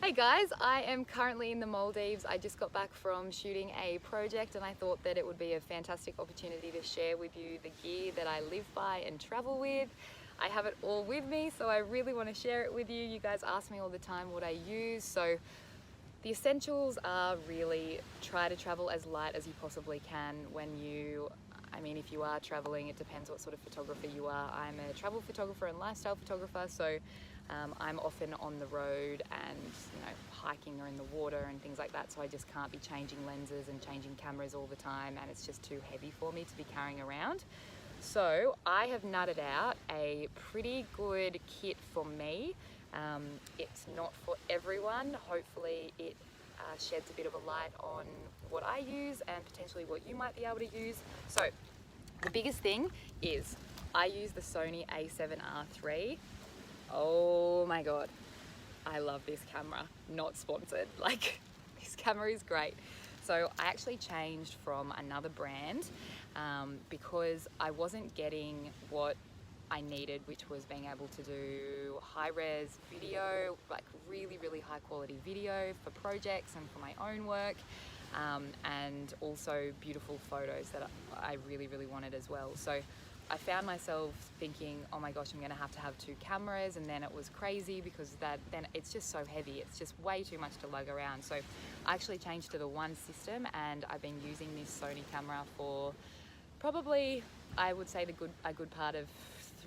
Hey guys, I am currently in the Maldives. I just got back from shooting a project and I thought that it would be a fantastic opportunity to share with you the gear that I live by and travel with. I have it all with me, so I really want to share it with you. You guys ask me all the time what I use, so the essentials are really try to travel as light as you possibly can when you, if you are traveling, it depends what sort of photographer you are. I'm a travel photographer and lifestyle photographer, so I'm often on the road and hiking or in the water and things like that, so I just can't be changing lenses and changing cameras all the time, and it's just too heavy for me to be carrying around. So I have nutted out a pretty good kit for me. It's not for everyone. Hopefully it sheds a bit of a light on what I use and potentially what you might be able to use. So the biggest thing is I use the Sony A7R III. Oh my God, I love this camera. Not sponsored, this camera is great. So I actually changed from another brand because I wasn't getting what I needed, which was being able to do high-res video, like really, really high quality video for projects and for my own work, and also beautiful photos that I really, really wanted as well. So I found myself thinking, oh my gosh, I'm gonna have to have two cameras, and then it was crazy because then it's just so heavy. It's just way too much to lug around. So I actually changed to the one system, and I've been using this Sony camera for probably, I would say, a good part of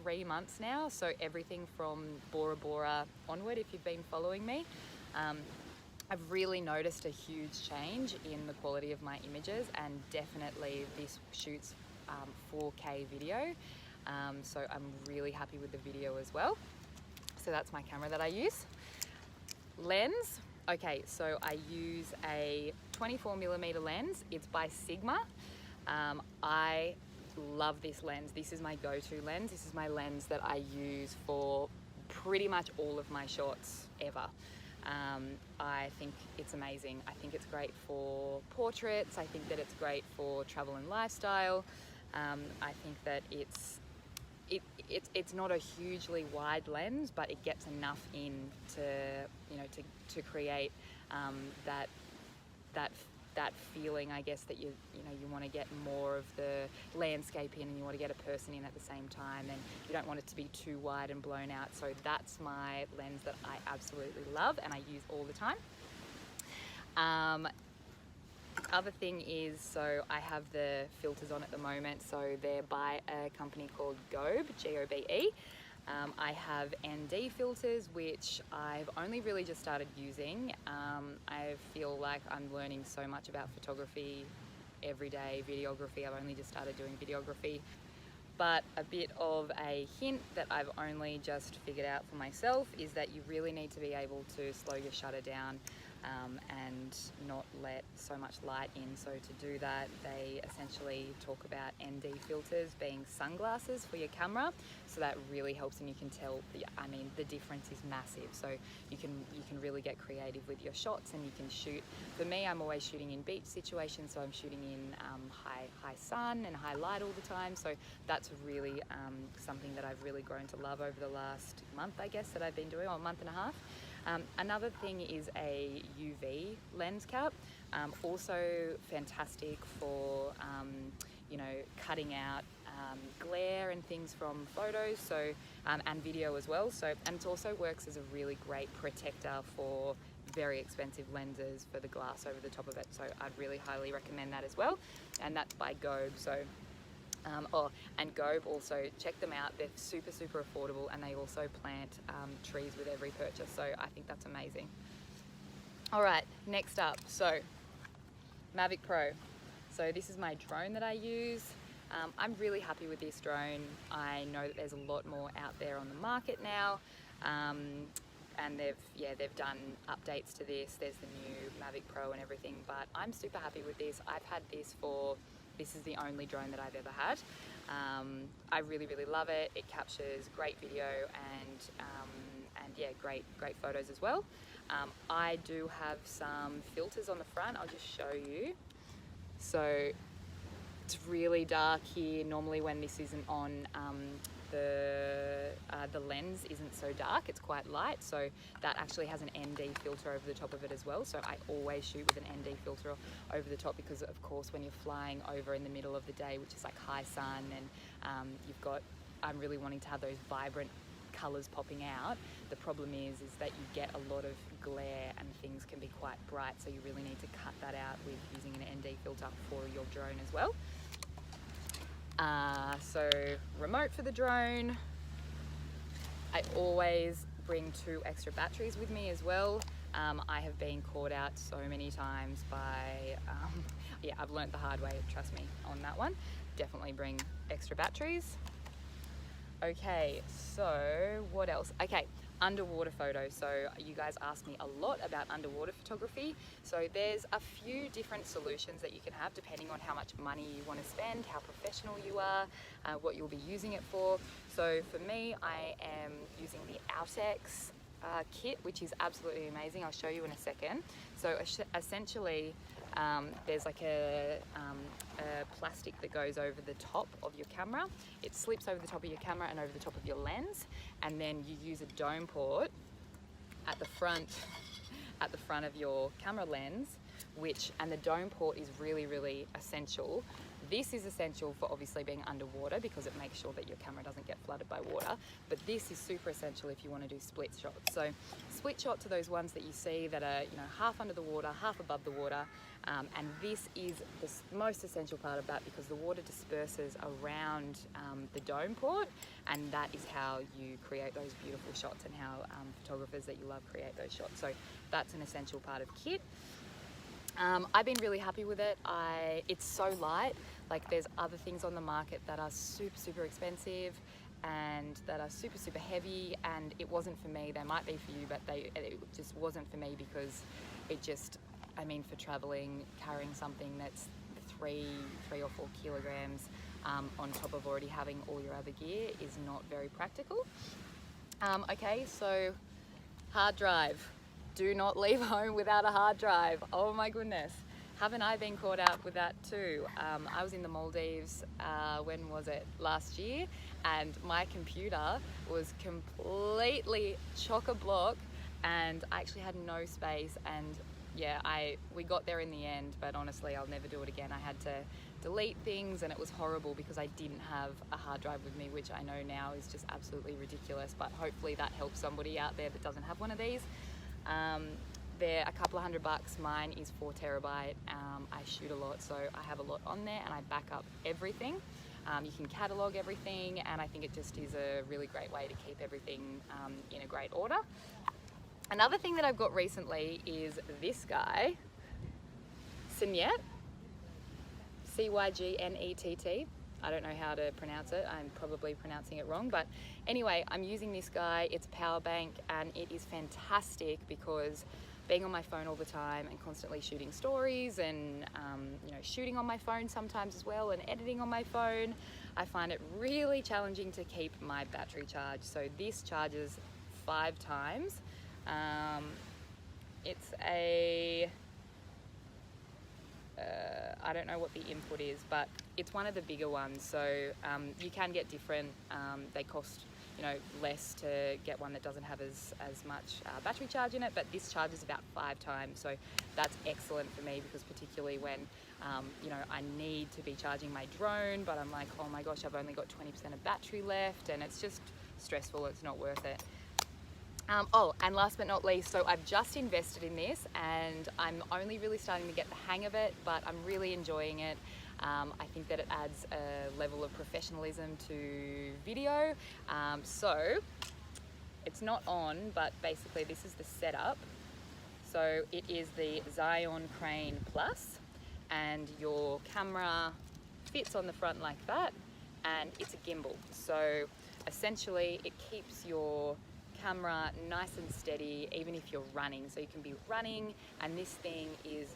3 months now. So everything from Bora Bora onward, if you've been following me. I've really noticed a huge change in the quality of my images, and definitely this shoots 4K video, so I'm really happy with the video as well. So that's my camera that I use. Lens, okay, so I use a 24mm lens. It's by Sigma. I love this lens. This is my go-to lens. This is my lens that I use for pretty much all of my shots ever. I think it's amazing. I think it's great for portraits. I think that it's great for travel and lifestyle. I think that it's not a hugely wide lens, but it gets enough in to create that feeling, I guess, that you want to get more of the landscape in, and you want to get a person in at the same time, and you don't want it to be too wide and blown out. So that's my lens that I absolutely love and I use all the time. The other thing is, so I have the filters on at the moment, so they're by a company called Gobe, G-O-B-E. I have ND filters, which I've only really just started using. I feel like I'm learning so much about photography every day, videography. I've only just started doing videography. But a bit of a hint that I've only just figured out for myself is that you really need to be able to slow your shutter down and not let so much light in. So to do that, they essentially talk about ND filters being sunglasses for your camera. So that really helps, and you can tell, the difference is massive. So you can really get creative with your shots, and you can shoot. For me, I'm always shooting in beach situations, so I'm shooting in high sun and high light all the time. So that's really something that I've really grown to love over the last month, I guess, that I've been doing, or a month and a half. Another thing is a UV lens cap, also fantastic for cutting out glare and things from photos, so and video as well. So, and it also works as a really great protector for very expensive lenses for the glass over the top of it. So I'd really highly recommend that as well, and that's by Gobe. So. And Gobe, also check them out. They're super, super affordable, and they also plant trees with every purchase. So I think that's amazing. All right, next up, so Mavic Pro. So this is my drone that I use. I'm really happy with this drone. I know that there's a lot more out there on the market now, and they've done updates to this. There's the new Mavic Pro and everything, but I'm super happy with this. I've had this this is the only drone that I've ever had. I really, really love it. It captures great video and yeah, great photos as well. I do have some filters on the front. I'll just show you. So it's really dark here. Normally when this isn't on, the lens isn't so dark, it's quite light, so that actually has an ND filter over the top of it as well. So I always shoot with an ND filter over the top, because of course when you're flying over in the middle of the day, which is like high sun, and I'm really wanting to have those vibrant colours popping out. The problem is that you get a lot of glare and things can be quite bright, so you really need to cut that out with using an ND filter for your drone as well. So remote for the drone. I always bring 2 extra batteries with me as well. I have been caught out so many times by, yeah, I've learnt the hard way, trust me on that one. Definitely bring extra batteries. Okay, so what else? Okay, underwater photos. So you guys ask me a lot about underwater photography. So there's a few different solutions that you can have depending on how much money you want to spend, how professional you are, what you'll be using it for. So for me, I am using the Outex kit, which is absolutely amazing. I'll show you in a second. So essentially, there's like a plastic that goes over the top of your camera. It slips over the top of your camera and over the top of your lens, and then you use a dome port at the front of your camera lens, and the dome port is really, really essential. This is essential for obviously being underwater because it makes sure that your camera doesn't get flooded by water, but this is super essential if you want to do split shots. So split shots are those ones that you see that are, you know, half under the water, half above the water, and this is the most essential part of that, because the water disperses around the dome port, and that is how you create those beautiful shots and how photographers that you love create those shots. So that's an essential part of kit. I've been really happy with it. It's so light. Like, there's other things on the market that are super, super expensive and that are super, super heavy, and it wasn't for me. They might be for you, but it just wasn't for me, because it just, I mean, for traveling, carrying something that's 3 or 4 kilograms on top of already having all your other gear is not very practical. Okay, so hard drive. Do not leave home without a hard drive. Oh my goodness. Haven't I been caught out with that too? I was in the Maldives, when was it? Last year, and my computer was completely chock-a-block, and I actually had no space, and yeah, we got there in the end, but honestly, I'll never do it again. I had to delete things, and it was horrible because I didn't have a hard drive with me, which I know now is just absolutely ridiculous, but hopefully that helps somebody out there that doesn't have one of these. They're a couple of $100. Mine is 4 terabyte. I shoot a lot, so I have a lot on there, and I back up everything. You can catalog everything, and I think it just is a really great way to keep everything in a great order. Another thing that I've got recently is this guy, Cygnet, Cygnet. I don't know how to pronounce it. I'm probably pronouncing it wrong, but anyway, I'm using this guy. It's a power bank, and it is fantastic because being on my phone all the time and constantly shooting stories and you know, shooting on my phone sometimes as well and editing on my phone, I find it really challenging to keep my battery charged. So this charges 5 times. It's a I don't know what the input is, but it's one of the bigger ones, so you can get different. They cost, you know, less to get one that doesn't have as much battery charge in it, but this charges about 5 times, so that's excellent for me, because particularly when you know, I need to be charging my drone, but I'm like, oh my gosh, I've only got 20% of battery left, and it's just stressful. It's not worth it. Oh, and last but not least, so I've just invested in this, and I'm only really starting to get the hang of it, but I'm really enjoying it. I think that it adds a level of professionalism to video. So it's not on, but basically this is the setup. So it is the Zion Crane Plus, and your camera fits on the front like that, and it's a gimbal. So essentially it keeps your camera nice and steady even if you're running. So you can be running, and this thing is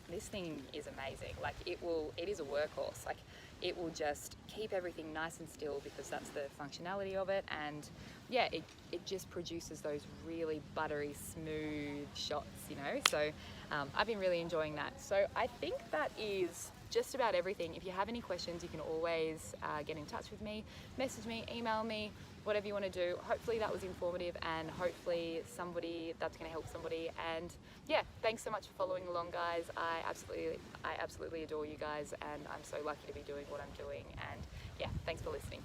amazing. Like, it is a workhorse. Like, it will just keep everything nice and still, because that's the functionality of it, and yeah, it just produces those really buttery smooth shots, you know. So I've been really enjoying that. So I think that is just about everything. If you have any questions, you can always get in touch with me, message me, email me, whatever you want to do. Hopefully that was informative, and hopefully that's going to help somebody. And yeah, thanks so much for following along, guys. I absolutely adore you guys, and I'm so lucky to be doing what I'm doing. And yeah, thanks for listening.